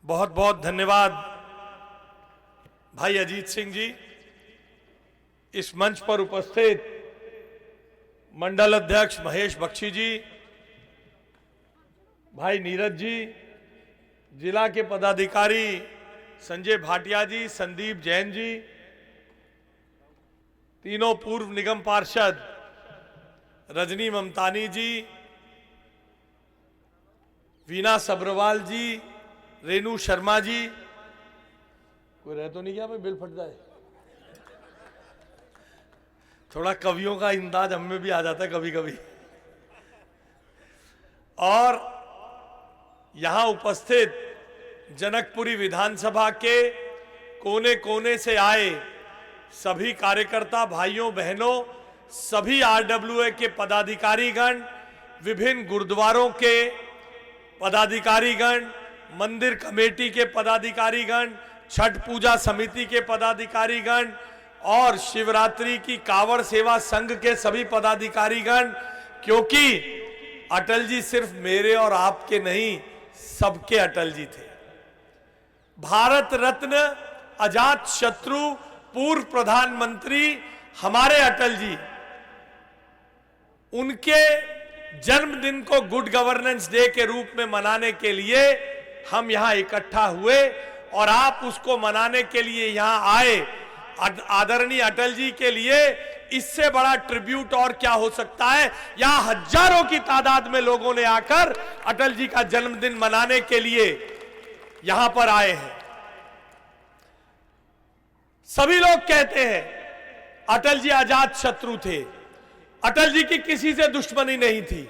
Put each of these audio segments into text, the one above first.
बहुत बहुत धन्यवाद भाई अजीत सिंह जी, इस मंच पर उपस्थित मंडल अध्यक्ष महेश बख्शी जी, भाई नीरज जी, जिला के पदाधिकारी संजय भाटिया जी, संदीप जैन जी, तीनों पूर्व निगम पार्षद रजनी ममतानी जी, वीना सब्रवाल जी, रेणु शर्मा जी, कोई रह तो नहीं गया भाई, बिल फट जाए। थोड़ा कवियों का अंदाज हम में भी आ जाता है कभी कभी। और यहां उपस्थित जनकपुरी विधानसभा के कोने कोने से आए सभी कार्यकर्ता भाइयों बहनों, सभी आरडब्ल्यूए के पदाधिकारीगण, विभिन्न गुरुद्वारों के पदाधिकारीगण, मंदिर कमेटी के पदाधिकारीगण, छठ पूजा समिति के पदाधिकारीगण और शिवरात्रि की कांवड़ सेवा संघ के सभी पदाधिकारीगण, क्योंकि अटल जी सिर्फ मेरे और आपके नहीं, सबके अटल जी थे। भारत रत्न अजात शत्रु पूर्व प्रधानमंत्री हमारे अटल जी, उनके जन्मदिन को गुड गवर्नेंस डे के रूप में मनाने के लिए हम यहां इकट्ठा हुए और आप उसको मनाने के लिए यहां आए। आदरणीय अटल जी के लिए इससे बड़ा ट्रिब्यूट और क्या हो सकता है। यहां हजारों की तादाद में लोगों ने आकर अटल जी का जन्मदिन मनाने के लिए यहां पर आए हैं। सभी लोग कहते हैं अटल जी अजात शत्रु थे, अटल जी की किसी से दुश्मनी नहीं थी।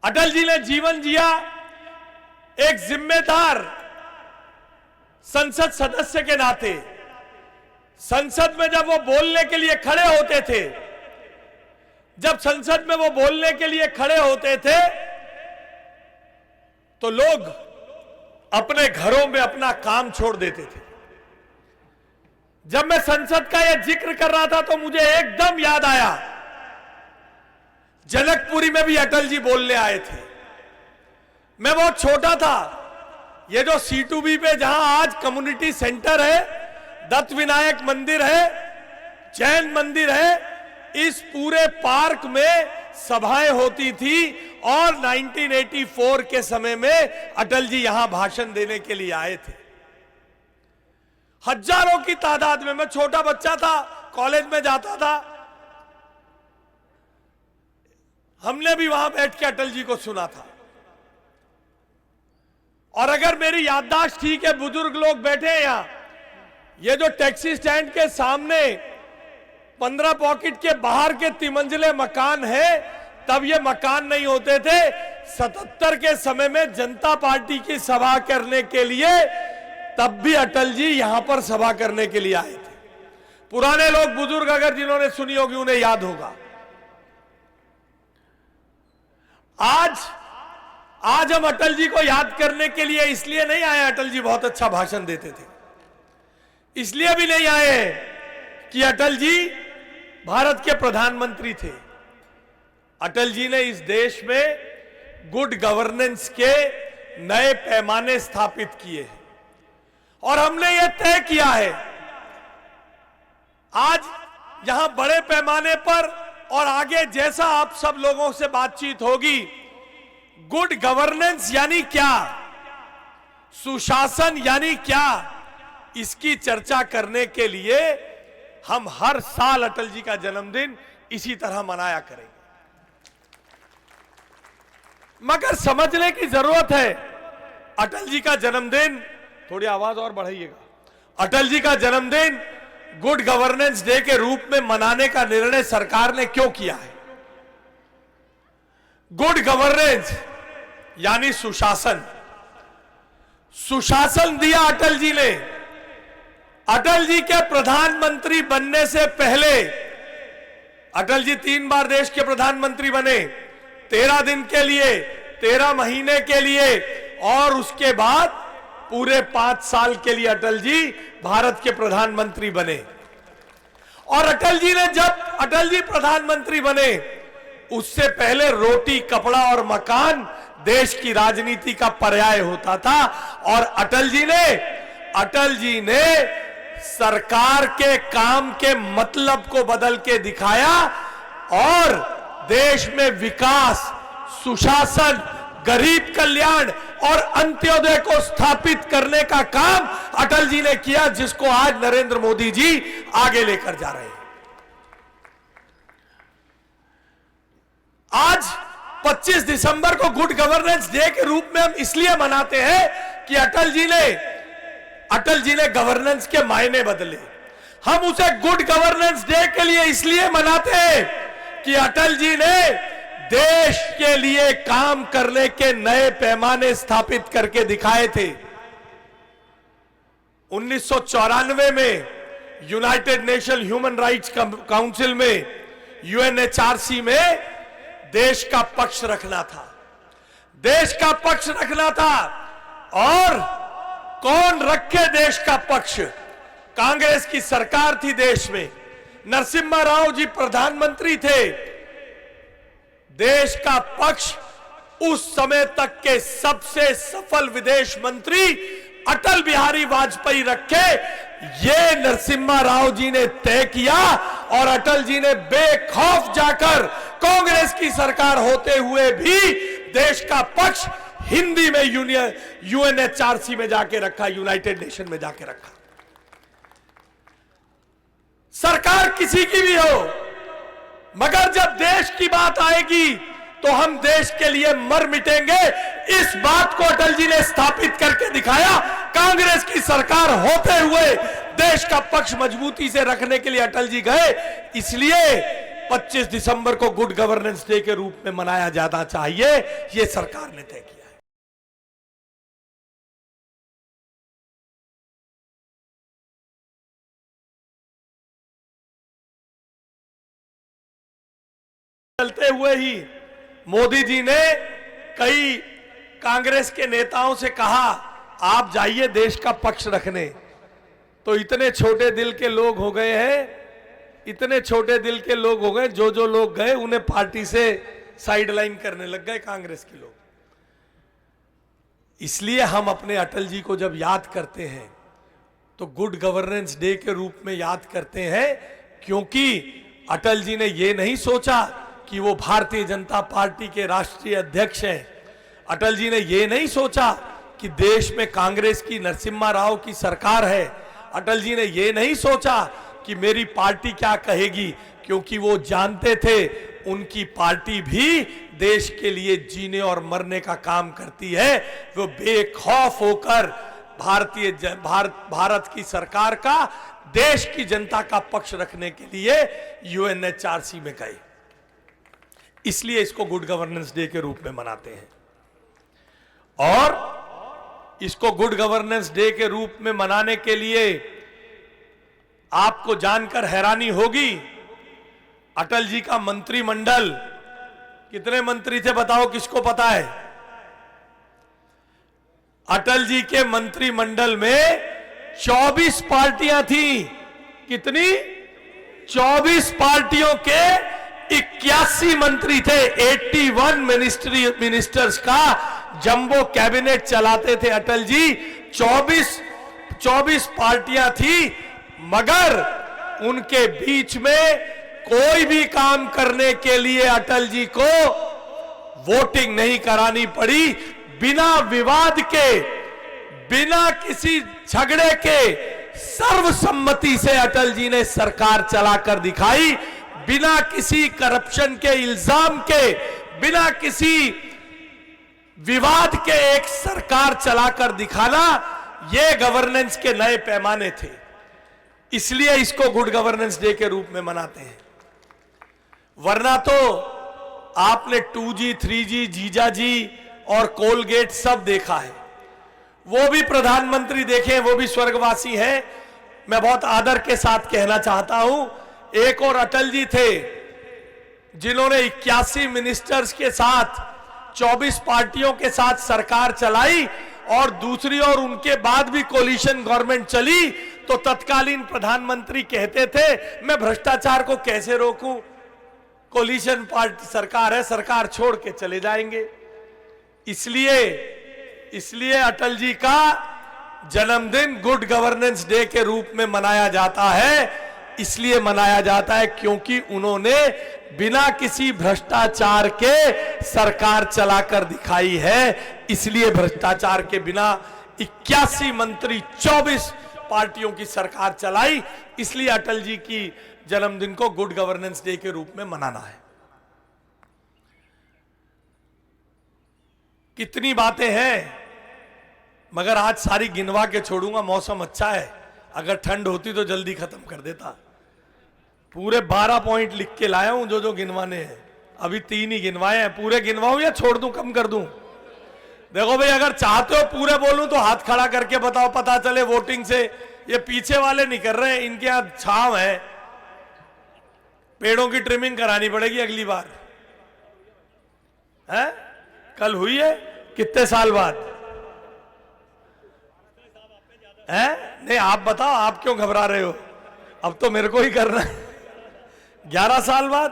अटल जी ने जीवन जिया एक जिम्मेदार संसद सदस्य के नाते। संसद में जब वो बोलने के लिए खड़े होते थे, जब संसद में वो बोलने के लिए खड़े होते थे, तो लोग अपने घरों में अपना काम छोड़ देते थे। जब मैं संसद का यह जिक्र कर रहा था तो मुझे एकदम याद आया, जनकपुरी में भी अटल जी बोलने आए थे। मैं बहुत छोटा था। ये जो C2B पे जहां आज कम्युनिटी सेंटर है, दत्त विनायक मंदिर है, जैन मंदिर है, इस पूरे पार्क में सभाएं होती थी और 1984 के समय में अटल जी यहां भाषण देने के लिए आए थे। हजारों की तादाद में। मैं छोटा बच्चा था, कॉलेज में जाता था, हमने भी वहां बैठ के अटल जी को सुना था। और अगर मेरी याददाश्त ठीक है, बुजुर्ग लोग बैठे हैं यहां, ये जो टैक्सी स्टैंड के सामने 15 पॉकेट के बाहर के तिमंजिले मकान है, तब ये मकान नहीं होते थे। 77 के समय में जनता पार्टी की सभा करने के लिए तब भी अटल जी यहां पर सभा करने के लिए आए थे। पुराने लोग बुजुर्ग अगर जिन्होंने सुनी होगी उन्हें याद होगा। आज हम अटल जी को याद करने के लिए इसलिए नहीं आए अटल जी बहुत अच्छा भाषण देते थे, इसलिए भी नहीं आए कि अटल जी भारत के प्रधानमंत्री थे। अटल जी ने इस देश में गुड गवर्नेंस के नए पैमाने स्थापित किए हैं और हमने यह तय किया है आज यहां बड़े पैमाने पर और आगे जैसा आप सब लोगों से बातचीत होगी, गुड गवर्नेंस यानी क्या, सुशासन यानी क्या, इसकी चर्चा करने के लिए हम हर साल अटल जी का जन्मदिन इसी तरह मनाया करेंगे। मगर समझने की जरूरत है, अटल जी का जन्मदिन, थोड़ी आवाज और बढ़ाइएगा, अटल जी का जन्मदिन गुड गवर्नेंस डे के रूप में मनाने का निर्णय सरकार ने क्यों किया है। गुड गवर्नेंस यानी सुशासन। सुशासन दिया अटल जी ने। अटल जी के प्रधानमंत्री बनने से पहले अटल जी 3 बार देश के प्रधानमंत्री बने, 13 दिन के लिए, 13 महीने के लिए, और उसके बाद पूरे 5 साल के लिए अटल जी भारत के प्रधानमंत्री बने। और अटल जी ने जब अटल जी प्रधानमंत्री बने, उससे पहले रोटी, कपड़ा और मकान देश की राजनीति का पर्याय होता था। और अटल जी ने सरकार के काम के मतलब को बदल के दिखाया और देश में विकास, सुशासन, गरीब कल्याण और अंत्योदय को स्थापित करने का काम अटल जी ने किया, जिसको आज नरेंद्र मोदी जी आगे लेकर जा रहे हैं। आज 25 दिसंबर को गुड गवर्नेंस डे के रूप में हम इसलिए मनाते हैं कि अटल जी ने गवर्नेंस के मायने बदले। हम उसे गुड गवर्नेंस डे के लिए इसलिए मनाते हैं कि अटल जी ने देश के लिए काम करने के नए पैमाने स्थापित करके दिखाए थे। 1994 में United nation human rights council में, यूएनएचआरसी में देश का पक्ष रखना था, देश का पक्ष रखना था। और कौन रखे देश का पक्ष? कांग्रेस की सरकार थी देश में, नरसिम्हा राव जी प्रधानमंत्री थे। देश का पक्ष उस समय तक के सबसे सफल विदेश मंत्री अटल बिहारी वाजपेयी रखे, ये नरसिम्हा राव जी ने तय किया। और अटल जी ने बेखौफ जाकर कांग्रेस की सरकार होते हुए भी देश का पक्ष हिंदी में यूएनएचआरसी में जाके रखा, यूनाइटेड नेशन में जाके रखा। सरकार किसी की भी हो, मगर जब देश की बात आएगी तो हम देश के लिए मर मिटेंगे। इस बात को अटल जी ने स्थापित करके दिखाया। कांग्रेस की सरकार होते हुए देश का पक्ष मजबूती से रखने के लिए अटल जी गए। इसलिए 25 दिसंबर को गुड गवर्नेंस डे के रूप में मनाया जाना चाहिए, यह सरकार ने तय किया। चलते हुए ही मोदी जी ने कई कांग्रेस के नेताओं से कहा, आप जाइए देश का पक्ष रखने। तो इतने छोटे दिल के लोग हो गए हैं, इतने छोटे दिल के लोग हो गए, जो लोग गए उन्हें पार्टी से साइडलाइन करने लग गए कांग्रेस के लोग। इसलिए हम अपने अटल जी को जब याद करते हैं तो गुड गवर्नेंस डे के रूप में याद करते हैं, क्योंकि अटल जी ने यह नहीं सोचा कि वो भारतीय जनता पार्टी के राष्ट्रीय अध्यक्ष हैं। अटल जी ने यह नहीं सोचा कि देश में कांग्रेस की, नरसिम्हा राव की सरकार है। अटल जी ने यह नहीं सोचा कि मेरी पार्टी क्या कहेगी, क्योंकि वो जानते थे उनकी पार्टी भी देश के लिए जीने और मरने का काम करती है। वो बेखौफ होकर भारत की सरकार का, देश की जनता का पक्ष रखने के लिए यूएनएचआरसी में गए। इसलिए इसको गुड गवर्नेंस डे के रूप में मनाते हैं। और इसको गुड गवर्नेंस डे के रूप में मनाने के लिए आपको जानकर हैरानी होगी, अटल जी का मंत्रिमंडल, कितने मंत्री थे बताओ, किसको पता है? अटल जी के मंत्रिमंडल में 24 पार्टियां थी। कितनी? 24 पार्टियों के 81 मंत्री थे। 81 मिनिस्टर्स का जंबो कैबिनेट चलाते थे अटल जी। 24 पार्टियां थी, मगर उनके बीच में कोई भी काम करने के लिए अटल जी को वोटिंग नहीं करानी पड़ी। बिना विवाद के, बिना किसी झगड़े के, सर्वसम्मति से अटल जी ने सरकार चलाकर दिखाई। बिना किसी करप्शन के इल्जाम के, बिना किसी विवाद के एक सरकार चलाकर दिखाना, ये गवर्नेंस के नए पैमाने थे। इसलिए इसको गुड गवर्नेंस डे के रूप में मनाते हैं। वरना तो आपने 2G, 3G, जीजाजी और कोलगेट सब देखा है। वो भी प्रधानमंत्री देखे, वो भी स्वर्गवासी हैं। मैं बहुत आदर के साथ कहना चाहता हूं, एक और अटल जी थे जिन्होंने 81 मिनिस्टर्स के साथ 24 पार्टियों के साथ सरकार चलाई, और दूसरी ओर उनके बाद भी कोलिशन गवर्नमेंट चली। तो तत्कालीन प्रधानमंत्री कहते थे, मैं भ्रष्टाचार को कैसे रोकूं, कोलिशन पार्टी सरकार है, सरकार छोड़ के चले जाएंगे। इसलिए अटल जी का जन्मदिन गुड गवर्नेंस डे के रूप में मनाया जाता है। इसलिए मनाया जाता है क्योंकि उन्होंने बिना किसी भ्रष्टाचार के सरकार चलाकर दिखाई है। इसलिए भ्रष्टाचार के बिना 81 मंत्री 24 पार्टियों की सरकार चलाई। इसलिए अटल जी की जन्मदिन को गुड गवर्नेंस डे के रूप में मनाना है। कितनी बातें हैं, मगर आज सारी गिनवा के छोड़ूंगा। मौसम अच्छा है, अगर ठंड होती तो जल्दी खत्म कर देता। पूरे 12 पॉइंट लिख के लाया हूं जो गिनवाने हैं। अभी 3 ही गिनवाए हैं। पूरे गिनवाऊं या छोड़ दूं, कम कर दूं? देखो भाई, अगर चाहते हो पूरे बोलूं तो हाथ खड़ा करके बताओ, पता चले वोटिंग से। ये पीछे वाले नहीं कर रहे हैं, इनके यहां छांव है। पेड़ों की ट्रिमिंग करानी पड़ेगी अगली बार है? कल हुई है, कितने साल बाद है? नहीं, आप बताओ, आप क्यों घबरा रहे हो? अब तो मेरे को ही करना है। 11 साल बाद।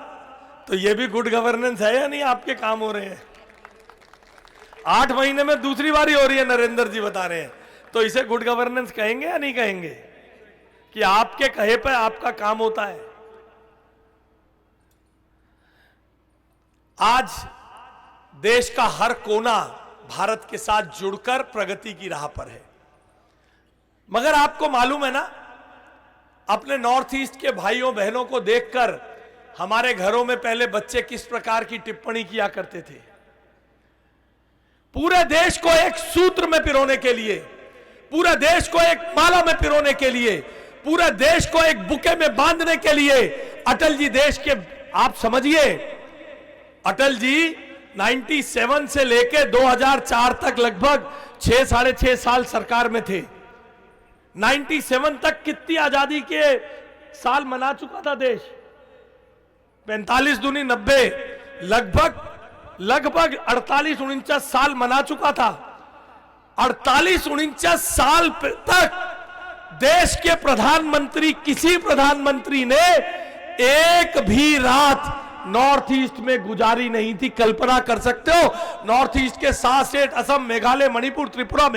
तो ये भी गुड गवर्नेंस है या नहीं? आपके काम हो रहे हैं। 8 महीने में दूसरी बारी हो रही है, नरेंद्र जी बता रहे हैं। तो इसे गुड गवर्नेंस कहेंगे या नहीं कहेंगे कि आपके कहे पे आपका काम होता है? आज देश का हर कोना भारत के साथ जुड़कर प्रगति की राह पर है। मगर आपको मालूम है ना, अपने नॉर्थ ईस्ट के भाइयों बहनों को देखकर हमारे घरों में पहले बच्चे किस प्रकार की टिप्पणी किया करते थे। पूरे देश को एक सूत्र में पिरोने के लिए, पूरे देश को एक माला में पिरोने के लिए, पूरे देश को एक बुके में बांधने के लिए अटल जी देश के, आप समझिए, अटल जी 97 से लेके 2004 तक लगभग 6-6.5 साल सरकार में थे। 97 तक कितनी आजादी के साल मना चुका था देश? 45 दूनी 90, लगभग 48-49 साल मना चुका था। 48-49 साल तक देश के प्रधानमंत्री, किसी प्रधानमंत्री ने एक भी रात नॉर्थ ईस्ट में गुजारी नहीं थी। कल्पना कर सकते हो, नॉर्थ ईस्ट के 7 स्टेट, असम, मेघालय, मणिपुर, त्रिपुरा,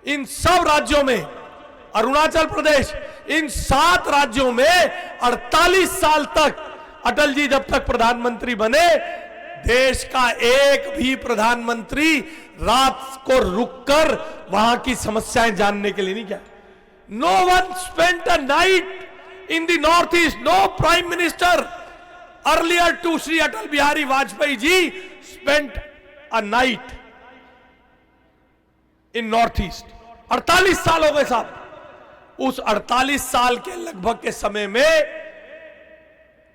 इन सब राज्यों में, अरुणाचल प्रदेश, इन 7 राज्यों में 48 साल तक अटल जी जब तक प्रधानमंत्री बने, देश का एक भी प्रधानमंत्री रात को रुककर वहां की समस्याएं जानने के लिए नहीं गया। No one spent a night in the north east, no prime minister earlier to Shri Atal Bihari Vajpayee ji spent a night in north east. 48 साल हो गए साहब। उस 48 साल के लगभग के समय में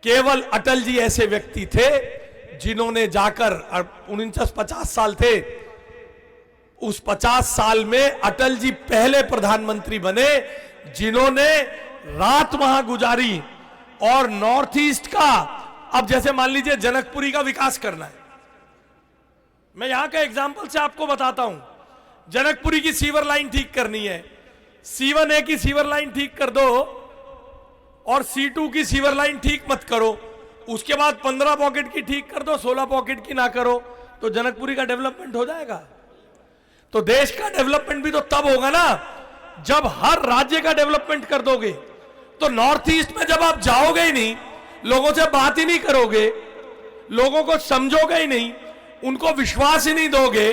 केवल अटल जी ऐसे व्यक्ति थे जिन्होंने जाकर 49-50 साल थे। उस 50 साल में अटल जी पहले प्रधानमंत्री बने जिन्होंने रात वहां गुजारी। और नॉर्थ ईस्ट का, अब जैसे मान लीजिए जनकपुरी का विकास करना है, मैं यहां का एग्जांपल से आपको बताता हूं। जनकपुरी की सीवर लाइन ठीक करनी है, C1A की सीवर लाइन ठीक कर दो और C2 की सीवर लाइन ठीक मत करो, उसके बाद 15 पॉकेट की ठीक कर दो, 16 पॉकेट की ना करो, तो जनकपुरी का डेवलपमेंट हो जाएगा? तो देश का डेवलपमेंट भी तो तब होगा ना जब हर राज्य का डेवलपमेंट कर दोगे। तो नॉर्थ ईस्ट में जब आप जाओगे ही नहीं, लोगों से बात ही नहीं करोगे, लोगों को समझोगे ही नहीं, उनको विश्वास ही नहीं दोगे,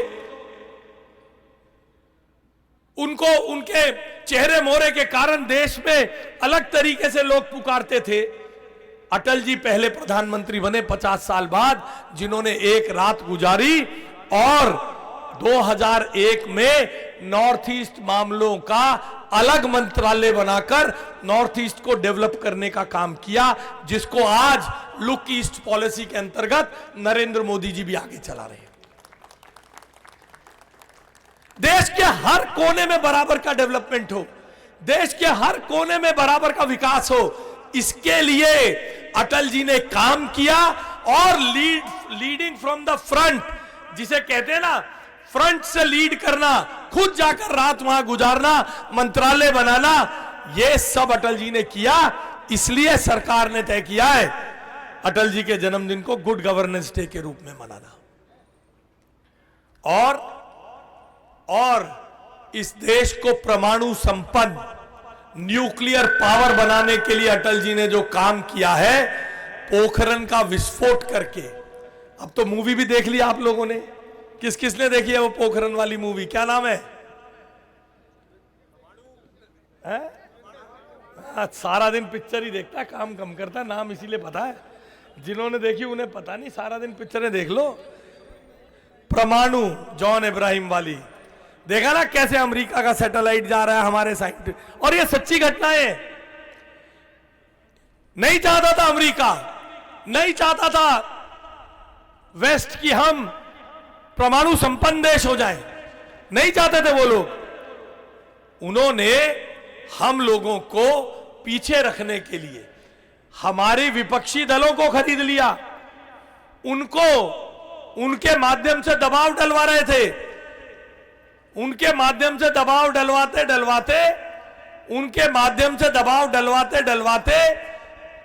उनको उनके चेहरे मोहरे के कारण देश में अलग तरीके से लोग पुकारते थे। अटल जी पहले प्रधानमंत्री बने 50 साल बाद, जिन्होंने एक रात गुजारी और 2001 में नॉर्थ ईस्ट मामलों का अलग मंत्रालय बनाकर नॉर्थ ईस्ट को डेवलप करने का काम किया, जिसको आज लुक ईस्ट पॉलिसी के अंतर्गत नरेंद्र मोदी जी भी आगे चला रहे हैं। देश के हर कोने में बराबर का डेवलपमेंट हो, देश के हर कोने में बराबर का विकास हो, इसके लिए अटल जी ने काम किया। और लीडिंग फ्रॉम द फ्रंट, जिसे कहते हैं ना, फ्रंट से लीड करना, खुद जाकर रात वहां गुजारना, मंत्रालय बनाना, यह सब अटल जी ने किया। इसलिए सरकार ने तय किया है अटल जी के जन्मदिन को गुड गवर्नेंस डे के रूप में मनाना। और इस देश को परमाणु संपन्न न्यूक्लियर पावर बनाने के लिए अटल जी ने जो काम किया है, पोखरण का विस्फोट करके। अब तो मूवी भी देख लिया आप लोगों ने, किस किस ने देखी है वो पोखरण वाली मूवी? क्या नाम है? सारा दिन पिक्चर ही देखता है, काम कम करता है, नाम इसीलिए पता है। जिन्होंने देखी उन्हें पता नहीं, सारा दिन पिक्चरें देख लो। परमाणु, जॉन इब्राहिम वाली। देखा ना कैसे अमेरिका का सैटेलाइट जा रहा है हमारे साइड, और ये सच्ची घटना है। नहीं चाहता था अमेरिका, नहीं चाहता था वेस्ट की हम परमाणु संपन्न देश हो जाए, नहीं चाहते थे वो लोग। उन्होंने हम लोगों को पीछे रखने के लिए हमारे विपक्षी दलों को खरीद लिया, उनको उनके माध्यम से दबाव डलवा रहे थे। उनके माध्यम से दबाव डलवाते डलवाते उनके माध्यम से दबाव डलवाते डलवाते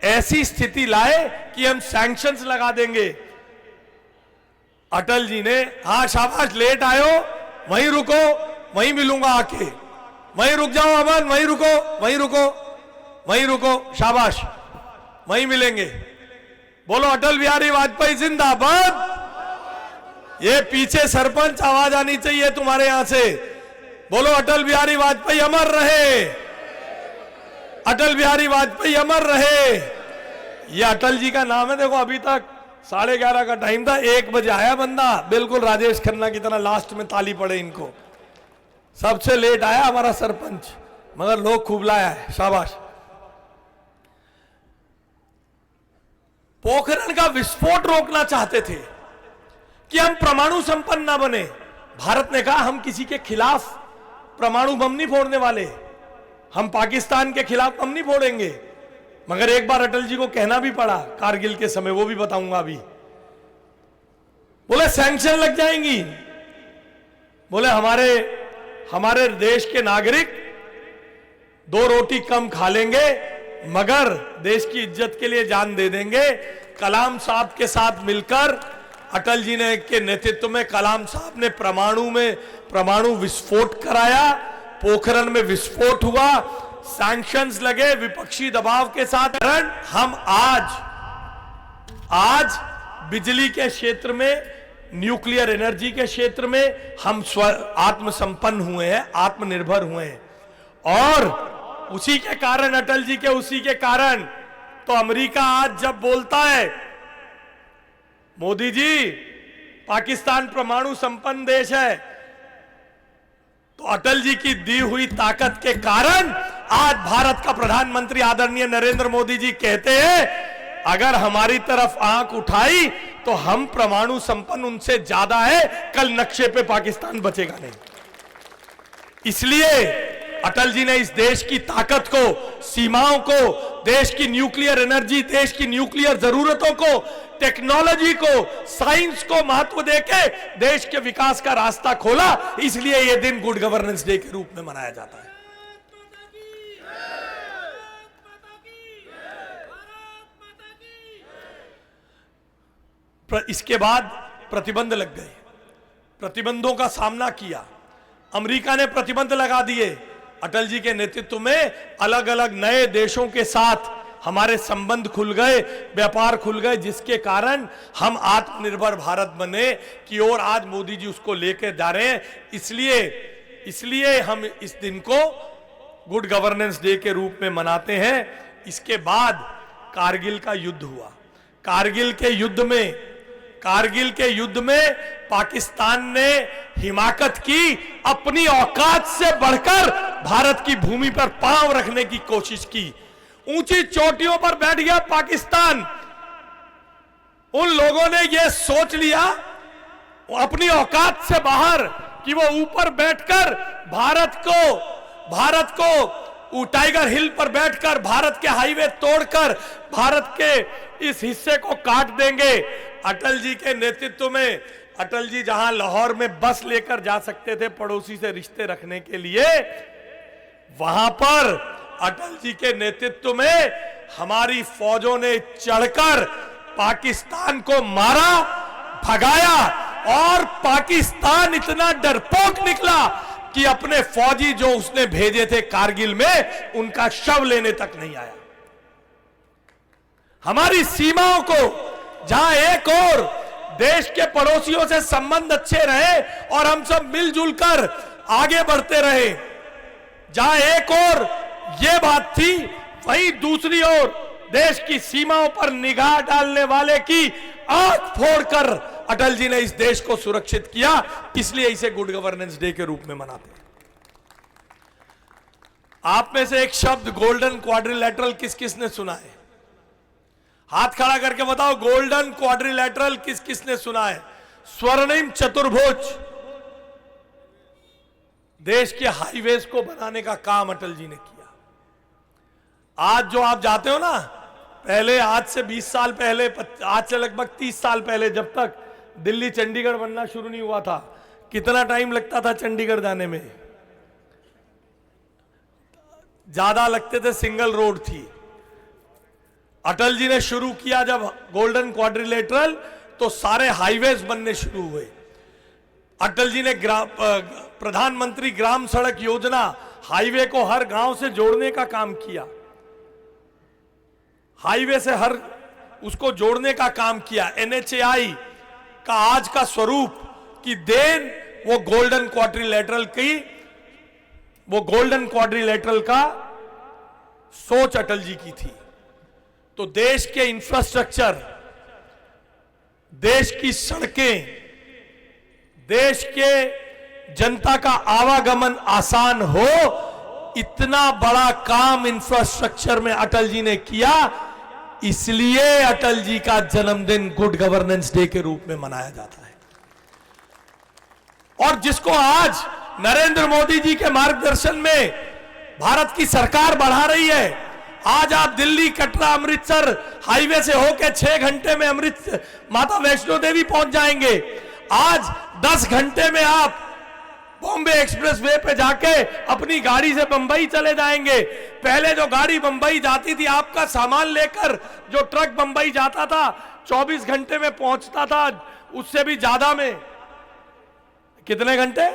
ऐसी स्थिति लाए कि हम सैंक्शंस लगा देंगे। अटल जी ने, हाँ शाबाश, लेट आयो, वहीं रुको, वहीं मिलूंगा आके, वहीं रुक जाओ अमन, वहीं रुको, वहीं रुको, वहीं रुको, शाबाश, वहीं मिलेंगे। बोलो अटल बिहारी वाजपेयी जिंदाबाद। ये पीछे सरपंच आवाज आनी चाहिए तुम्हारे यहां से, बोलो अटल बिहारी वाजपेयी अमर रहे, अटल बिहारी वाजपेयी अमर रहे। ये अटल जी का नाम है। देखो अभी तक 11:30 का टाइम था, 1 बजे आया बंदा, बिल्कुल राजेश खन्ना की तरह लास्ट में ताली पड़े इनको। सबसे लेट आया हमारा सरपंच, मगर लोग खूब लाया है, शाबाश। पोखरण का विस्फोट रोकना चाहते थे कि हम परमाणु संपन्न ना बने। भारत ने कहा हम किसी के खिलाफ परमाणु बम नहीं फोड़ने वाले, हम पाकिस्तान के खिलाफ बम नहीं फोड़ेंगे। मगर एक बार अटल जी को कहना भी पड़ा कारगिल के समय, वो भी बताऊंगा अभी। बोले सैंक्शन लग जाएंगी, बोले हमारे देश के नागरिक 2 रोटी कम खा लेंगे मगर देश की इज्जत के लिए जान दे देंगे। कलाम साहब के साथ मिलकर अटल जी ने के नेतृत्व में कलाम साहब ने परमाणु विस्फोट कराया, पोखरण में विस्फोट हुआ, सैंक्शंस लगे विपक्षी दबाव के साथ। हम आज बिजली के क्षेत्र में, न्यूक्लियर एनर्जी के क्षेत्र में हम आत्मसंपन्न हुए हैं, आत्मनिर्भर हुए हैं। और उसी के कारण, अटल जी के उसी के कारण तो अमेरिका आज जब बोलता है मोदी जी पाकिस्तान परमाणु संपन्न देश है, तो अटल जी की दी हुई ताकत के कारण आज भारत का प्रधानमंत्री आदरणीय नरेंद्र मोदी जी कहते हैं अगर हमारी तरफ आंख उठाई तो हम परमाणु संपन्न उनसे ज्यादा है, कल नक्शे पे पाकिस्तान बचेगा नहीं। इसलिए अटल जी ने इस देश की ताकत को, सीमाओं को, देश की न्यूक्लियर एनर्जी, देश की न्यूक्लियर जरूरतों को, टेक्नोलॉजी को, साइंस को महत्व देके देश के विकास का रास्ता खोला। इसलिए यह दिन गुड गवर्नेंस डे के रूप में मनाया जाता है। इसके बाद प्रतिबंध लग गए, प्रतिबंधों का सामना किया, अमेरिका ने प्रतिबंध लगा दिए। अटल जी के नेतृत्व में अलग अलग नए देशों के साथ हमारे संबंध खुल गए, व्यापार खुल गए, जिसके कारण हम आत्मनिर्भर भारत बने की ओर आज मोदी जी उसको लेकर जा रहे हैं। इसलिए हम इस दिन को गुड गवर्नेंस डे के रूप में मनाते हैं। इसके बाद कारगिल का युद्ध हुआ। कारगिल के युद्ध में पाकिस्तान ने हिमाकत की, अपनी औकात से बढ़कर भारत की भूमि पर पांव रखने की कोशिश की। ऊंची चोटियों पर बैठ गया पाकिस्तान। उन लोगों ने यह सोच लिया अपनी औकात से बाहर कि वो ऊपर बैठकर भारत को टाइगर हिल पर बैठकर भारत के हाईवे तोड़कर भारत के इस हिस्से को काट देंगे। अटल जी के नेतृत्व में, अटल जी जहां लाहौर में बस लेकर जा सकते थे पड़ोसी से रिश्ते रखने के लिए, वहां पर अटल जी के नेतृत्व में हमारी फौजों ने चढ़कर पाकिस्तान को मारा, भगाया और पाकिस्तान इतना डरपोक निकला कि अपने फौजी जो उसने भेजे थे कारगिल में, उनका शव लेने तक नहीं आया। हमारी सीमाओं को, जहां एक और देश के पड़ोसियों से संबंध अच्छे रहे और हम सब मिलजुल कर आगे बढ़ते रहे, जहां एक और ये बात थी, वहीं दूसरी ओर देश की सीमाओं पर निगाह डालने वाले की आंख फोड़कर अटल जी ने इस देश को सुरक्षित किया। इसलिए इसे गुड गवर्नेंस डे के रूप में मनाते हैं। आप में से एक शब्द गोल्डन क्वाड्रिलैटरल किस किस ने सुना है? हाथ खड़ा करके बताओ, गोल्डन क्वाड्रिलैटरल किस किस ने सुना है? स्वर्णिम चतुर्भुज। देश के हाईवेज को बनाने का काम अटल जी ने किया। आज जो आप जाते हो ना, पहले आज से 20 साल पहले, आज से लगभग 30 साल पहले, जब तक दिल्ली चंडीगढ़ बनना शुरू नहीं हुआ था, कितना टाइम लगता था चंडीगढ़ जाने में? ज्यादा लगते थे, सिंगल रोड थी। अटल जी ने शुरू किया जब गोल्डन क्वाड्रिलेटरल, तो सारे हाईवेज बनने शुरू हुए। अटल जी ने प्रधानमंत्री ग्राम सड़क योजना, हाईवे को हर गांव से जोड़ने का काम किया, हाईवे से हर उसको जोड़ने का काम किया। NHAI का आज का स्वरूप की देन वो गोल्डन क्वाड्रिलेटरल का सोच अटल जी की थी। तो देश के इंफ्रास्ट्रक्चर, देश की सड़कें, देश के जनता का आवागमन आसान हो, इतना बड़ा काम इंफ्रास्ट्रक्चर में अटल जी ने किया। इसलिए अटल जी का जन्मदिन गुड गवर्नेंस डे के रूप में मनाया जाता है। और जिसको आज नरेंद्र मोदी जी के मार्गदर्शन में भारत की सरकार बढ़ा रही है। आज आप दिल्ली, कटरा, अमृतसर हाईवे से होकर 6 घंटे में माता वैष्णो देवी पहुंच जाएंगे। आज 10 घंटे में आप बॉम्बे एक्सप्रेस वे पे जाके अपनी गाड़ी से बंबई चले जाएंगे। पहले जो गाड़ी बंबई जाती थी, आपका सामान लेकर जो ट्रक बंबई जाता था, 24 घंटे में पहुंचता था, उससे भी ज्यादा में कितने घंटे?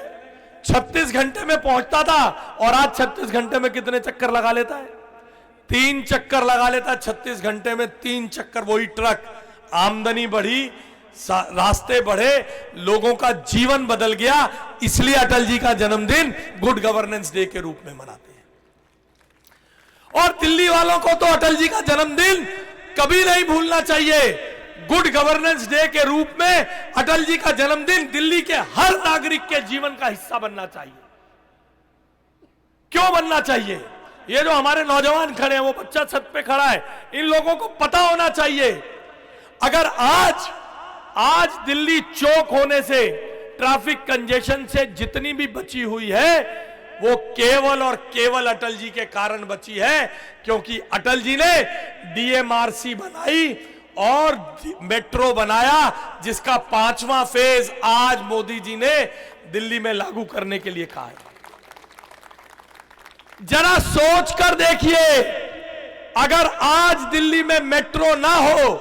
36 घंटे में पहुंचता था। और आज 36 घंटे में कितने चक्कर लगा लेता है? 3 चक्कर लगा लेता है 36 घंटे में। 3 चक्कर। वही ट्रक। आमदनी बढ़ी, रास्ते बढ़े, लोगों का जीवन बदल गया। इसलिए अटल जी का जन्मदिन गुड गवर्नेंस डे के रूप में मनाते हैं। और दिल्ली वालों को तो अटल जी का जन्मदिन कभी नहीं भूलना चाहिए। गुड गवर्नेंस डे के रूप में अटल जी का जन्मदिन दिल्ली के हर नागरिक के जीवन का हिस्सा बनना चाहिए। क्यों बनना चाहिए? ये जो हमारे नौजवान खड़े हैं, वो बच्चा छत पे खड़ा है, इन लोगों को पता होना चाहिए। अगर आज दिल्ली चौक होने से, ट्रैफिक कंजेशन से जितनी भी बची हुई है, वो केवल और केवल अटल जी के कारण बची है। क्योंकि अटल जी ने DMRC बनाई और मेट्रो बनाया, जिसका 5वां फेज आज मोदी जी ने दिल्ली में लागू करने के लिए कहा है। जरा सोच कर देखिए, अगर आज दिल्ली में मेट्रो ना हो,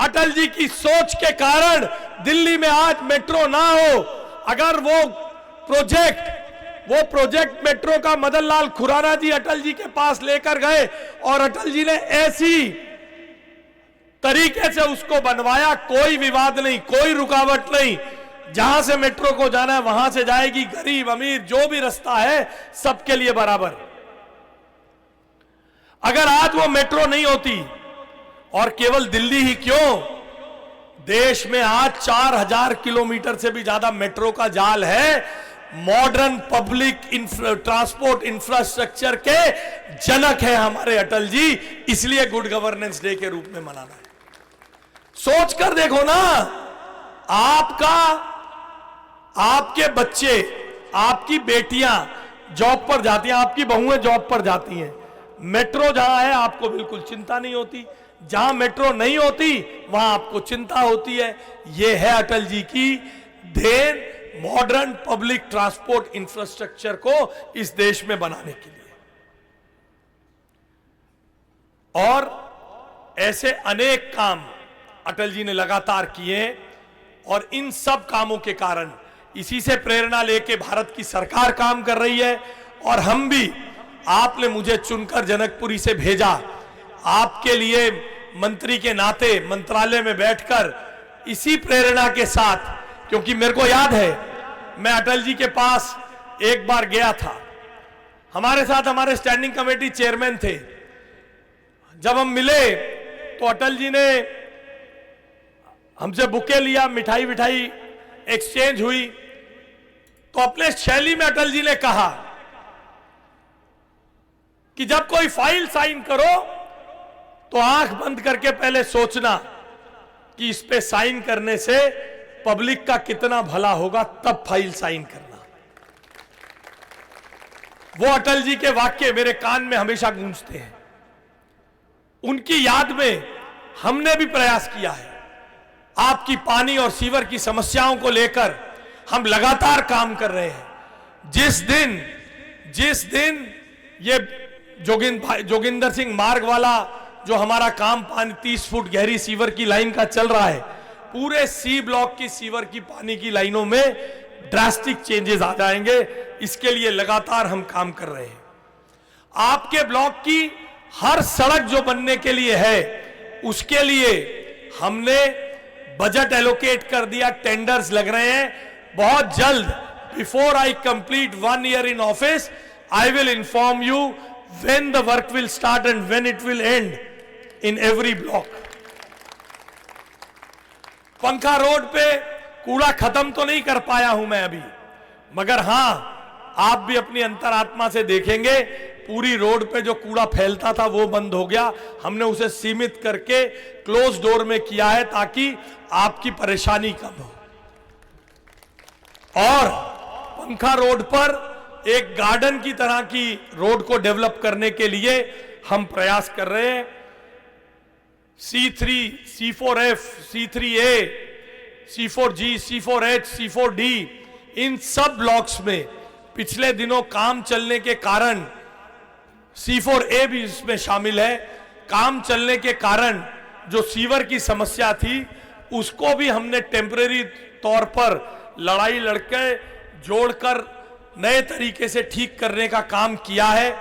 अटल जी की सोच के कारण दिल्ली में आज मेट्रो ना हो, अगर वो प्रोजेक्ट मेट्रो का मदन लाल खुराना जी अटल जी के पास लेकर गए और अटल जी ने ऐसी तरीके से उसको बनवाया, कोई विवाद नहीं, कोई रुकावट नहीं, जहां से मेट्रो को जाना है वहां से जाएगी, गरीब अमीर जो भी रास्ता है सबके लिए बराबर। अगर आज वो मेट्रो नहीं होती, और केवल दिल्ली ही क्यों, देश में आज 4000 किलोमीटर से भी ज्यादा मेट्रो का जाल है। मॉडर्न पब्लिक ट्रांसपोर्ट इंफ्रास्ट्रक्चर के जनक है हमारे अटल जी। इसलिए गुड गवर्नेंस डे के रूप में मनाना है। सोच कर देखो ना, आपके बच्चे, आपकी बेटियां जॉब पर जाती हैं, आपकी बहुएं जॉब पर जाती हैं। मेट्रो जहां है आपको बिल्कुल चिंता नहीं होती, जहां मेट्रो नहीं होती वहां आपको चिंता होती है। यह है अटल जी की देन, मॉडर्न पब्लिक ट्रांसपोर्ट इंफ्रास्ट्रक्चर को इस देश में बनाने के लिए। और ऐसे अनेक काम अटल जी ने लगातार किए। और इन सब कामों के कारण इसी से प्रेरणा लेके भारत की सरकार काम कर रही है। और हम भी, आपने मुझे चुनकर जनकपुरी से भेजा, आपके लिए मंत्री के नाते मंत्रालय में बैठकर इसी प्रेरणा के साथ, क्योंकि मेरे को याद है मैं अटल जी के पास एक बार गया था, हमारे साथ हमारे स्टैंडिंग कमेटी चेयरमैन थे। जब हम मिले तो अटल जी ने हमसे बुके लिया, मिठाई विठाई एक्सचेंज हुई। तो अपने शैली में अटल जी ने कहा कि जब कोई फाइल साइन करो तो आंख बंद करके पहले सोचना कि इस पे साइन करने से पब्लिक का कितना भला होगा, तब फाइल साइन करना। वो अटल जी के वाक्य मेरे कान में हमेशा गूंजते हैं। उनकी याद में हमने भी प्रयास किया है। आपकी पानी और सीवर की समस्याओं को लेकर हम लगातार काम कर रहे हैं। जिस दिन ये जोगिंदर सिंह मार्ग वाला जो हमारा काम 30 फुट गहरी सीवर की लाइन का चल रहा है, पूरे सी ब्लॉक की सीवर की पानी की लाइनों में ड्रास्टिक चेंजेस आ जाएंगे। इसके लिए लगातार हम काम कर रहे हैं। आपके ब्लॉक की हर सड़क जो बनने के लिए है, उसके लिए हमने बजट एलोकेट कर दिया, टेंडर्स लग रहे हैं। बहुत जल्द, before I complete 1 year in office, I will inform you when the work will start and when it will end in every block. पंखा रोड पे कूड़ा खत्म तो नहीं कर पाया हूं मैं अभी, मगर हां, आप भी अपनी अंतरात्मा से देखेंगे पूरी रोड पे जो कूड़ा फैलता था वो बंद हो गया। हमने उसे सीमित करके क्लोज डोर में किया है ताकि आपकी परेशानी कम हो। और पंखा रोड पर एक गार्डन की तरह की रोड को डेवलप करने के लिए हम प्रयास कर रहे हैं। C3, C4F, C3A, C4G, C4H, C4D, इन सब ब्लॉक्स में पिछले दिनों काम चलने के कारण, C4A भी इसमें शामिल है, काम चलने के कारण जो सीवर की समस्या थी उसको भी हमने टेम्परेरी तौर पर लड़ाई लड़के जोड़कर नए तरीके से ठीक करने का काम किया है।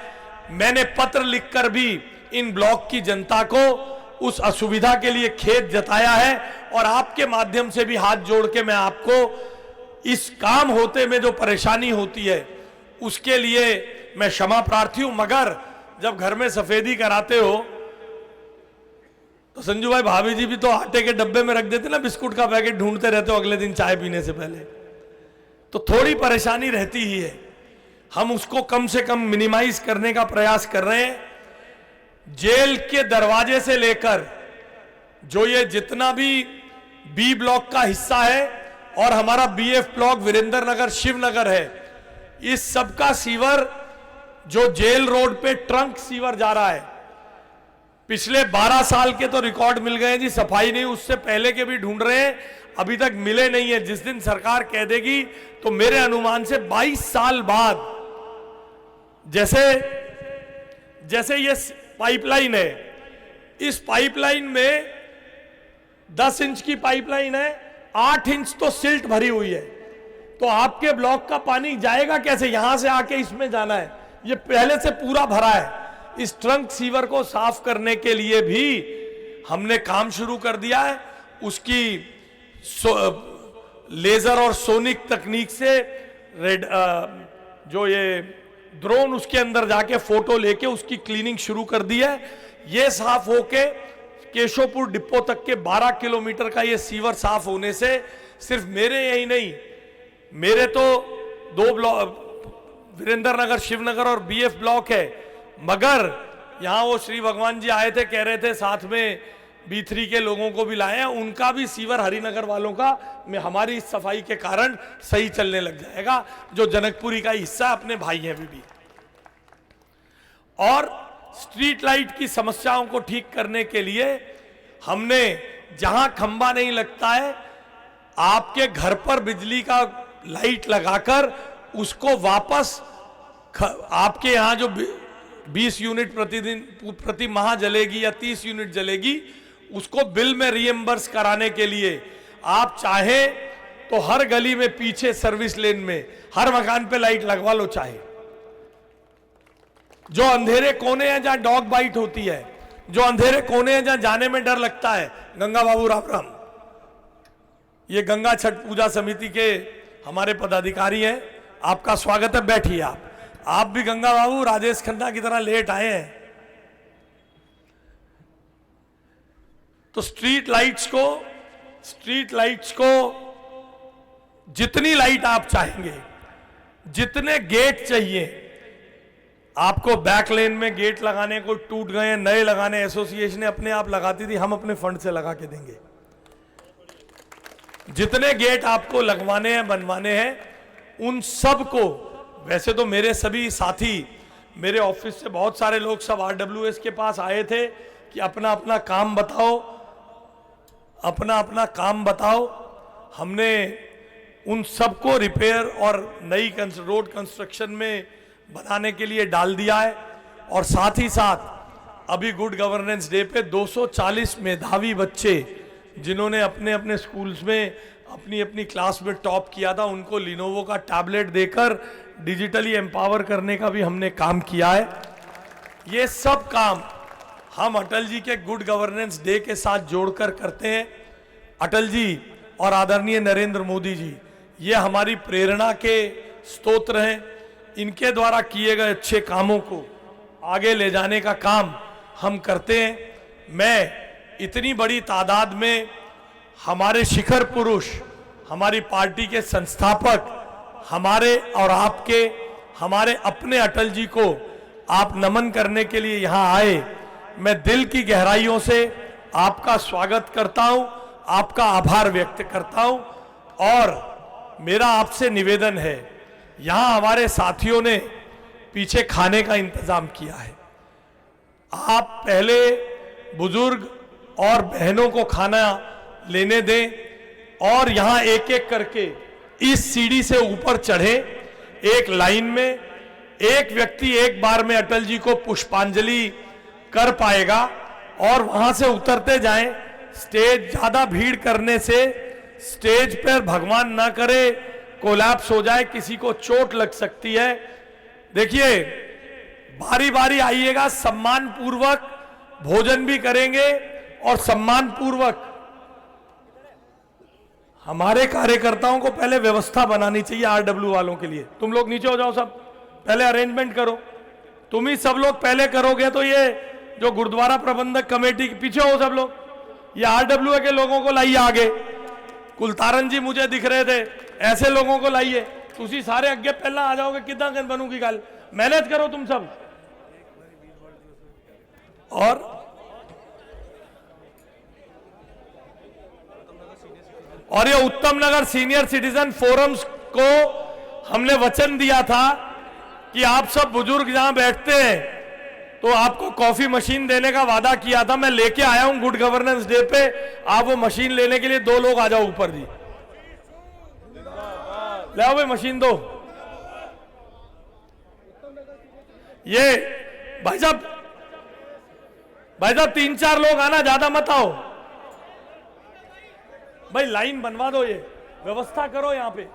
मैंने पत्र लिखकर भी इन ब्लॉक की जनता को उस असुविधा के लिए खेद जताया है और आपके माध्यम से भी हाथ जोड़ के मैं आपको इस काम होते में जो परेशानी होती है उसके लिए मैं क्षमा प्रार्थी हूं। मगर जब घर में सफेदी कराते हो तो संजू भाई, भाभी जी भी तो आटे के डब्बे में रख देते ना, बिस्कुट का पैकेट ढूंढते रहते हो अगले दिन चाय पीने से पहले, तो थोड़ी परेशानी रहती ही है। हम उसको कम से कम मिनिमाइज करने का प्रयास कर रहे हैं। जेल के दरवाजे से लेकर जो ये जितना भी बी ब्लॉक का हिस्सा है और हमारा BF ब्लॉक वीरेंद्र नगर, शिवनगर है, इस सब का सीवर जो जेल रोड पे ट्रंक सीवर जा रहा है, पिछले 12 साल के तो रिकॉर्ड मिल गए जी, सफाई नहीं, उससे पहले के भी ढूंढ रहे हैं, अभी तक मिले नहीं है। जिस दिन सरकार कह देगी तो मेरे अनुमान से 22 साल बाद, जैसे ये पाइपलाइन है, इस पाइपलाइन में 10 इंच की पाइपलाइन है, 8 इंच तो सिल्ट भरी हुई है, तो आपके ब्लॉक का पानी जाएगा कैसे? यहां से आके इसमें जाना है, ये पहले से पूरा भरा है। इस ट्रंक सीवर को साफ करने के लिए भी हमने काम शुरू कर दिया है। उसकी लेजर और सोनिक तकनीक से जो ये ड्रोन उसके अंदर जाके फोटो लेके उसकी क्लीनिंग शुरू कर दी है। ये साफ होके केशवपुर डिपो तक के 12 किलोमीटर का ये सीवर साफ होने से सिर्फ मेरे यही नहीं, मेरे तो 2 ब्लॉक वीरेंद्र नगर, शिवनगर और BF ब्लॉक है, मगर यहां वो श्री भगवान जी आए थे, कह रहे थे साथ में B3 के लोगों को भी लाए हैं, उनका भी सीवर हरिनगर वालों का में हमारी सफाई के कारण सही चलने लग जाएगा। जो जनकपुरी का हिस्सा अपने भाई हैं भी। और स्ट्रीट लाइट की समस्याओं को ठीक करने के लिए हमने, जहां खंबा नहीं लगता है, आपके घर पर बिजली का लाइट लगाकर उसको वापस आपके यहां जो 20 यूनिट प्रति माह जलेगी या 30 यूनिट जलेगी, उसको बिल में रीएम्बर्स कराने के लिए आप चाहें तो हर गली में पीछे सर्विस लेन में हर मकान पे लाइट लगवा लो। चाहे जो अंधेरे कोने हैं जहां डॉग बाइट होती है, जो अंधेरे कोने हैं जहां जाने में डर लगता है, गंगा बाबू राम राम, ये गंगा छठ पूजा समिति के हमारे पदाधिकारी हैं, आपका स्वागत है, बैठिए। आप भी गंगा बाबू राजेश खन्ना की तरह लेट आए हैं। तो स्ट्रीट लाइट्स को जितनी लाइट आप चाहेंगे, जितने गेट चाहिए आपको, बैक लेन में गेट लगाने को टूट गए हैं, नए लगाने एसोसिएशन अपने आप लगाती थी, हम अपने फंड से लगा के देंगे। जितने गेट आपको लगवाने हैं, बनवाने हैं, उन सब को, वैसे तो मेरे सभी साथी, मेरे ऑफिस से बहुत सारे लोग सब RWS के पास आए थे कि अपना अपना काम बताओ, अपना अपना काम बताओ। हमने उन सबको रिपेयर और नई रोड कंस्ट्रक्शन में बनाने के लिए डाल दिया है। और साथ ही साथ अभी गुड गवर्नेंस डे पे 240 मेधावी बच्चे जिन्होंने अपने अपने स्कूल्स में अपनी अपनी क्लास में टॉप किया था, उनको लिनोवो का टैबलेट देकर डिजिटली एम्पावर करने का भी हमने काम किया है। ये सब काम हम अटल जी के गुड गवर्नेंस डे के साथ जोड़कर करते हैं। अटल जी और आदरणीय नरेंद्र मोदी जी, ये हमारी प्रेरणा के स्तोत्र हैं। इनके द्वारा किए गए अच्छे कामों को आगे ले जाने का काम हम करते हैं। मैं इतनी बड़ी तादाद में हमारे शिखर पुरुष, हमारी पार्टी के संस्थापक, हमारे और आपके, हमारे अपने अटल जी को आप नमन करने के लिए यहां आए, मैं दिल की गहराइयों से आपका स्वागत करता हूं, आपका आभार व्यक्त करता हूं। और मेरा आपसे निवेदन है, यहां हमारे साथियों ने पीछे खाने का इंतजाम किया है, आप पहले बुजुर्ग और बहनों को खाना लेने दें और यहां एक एक करके इस सीढ़ी से ऊपर चढ़े, एक लाइन में। एक व्यक्ति एक बार में अटल जी को पुष्पांजलि कर पाएगा और वहां से उतरते जाएं। स्टेज ज्यादा भीड़ करने से स्टेज पर भगवान ना करे कोलैप्स हो जाए, किसी को चोट लग सकती है। देखिए, बारी बारी आइएगा, सम्मान पूर्वक भोजन भी करेंगे और सम्मान पूर्वक हमारे कार्यकर्ताओं को पहले व्यवस्था बनानी चाहिए RW वालों के लिए। तुम लोग नीचे हो जाओ, सब पहले अरेंजमेंट करो। तुम ही सब लोग पहले करोगे तो ये जो गुरुद्वारा प्रबंधक कमेटी के पीछे हो सब लोग, ये RW के लोगों को लाइए आगे। कुलतारन जी मुझे दिख रहे थे, ऐसे लोगों को लाइए। तुसी सारे अगे पहला आ जाओगे, कितना बनूगी गल, मेहनत करो तुम सब। और ये उत्तम नगर सीनियर सिटीजन फोरम्स को हमने वचन दिया था कि आप सब बुजुर्ग जहां बैठते हैं तो आपको कॉफी मशीन देने का वादा किया था। मैं लेके आया हूं गुड गवर्नेंस डे पे, आप वो मशीन लेने के लिए 2 लोग आ जाओ ऊपर जी, ले आओ भाई मशीन दो। ये भाई साहब 3-4 लोग आना, ज्यादा मत आओ भाई, लाइन बनवा दो, ये व्यवस्था करो यहां पे।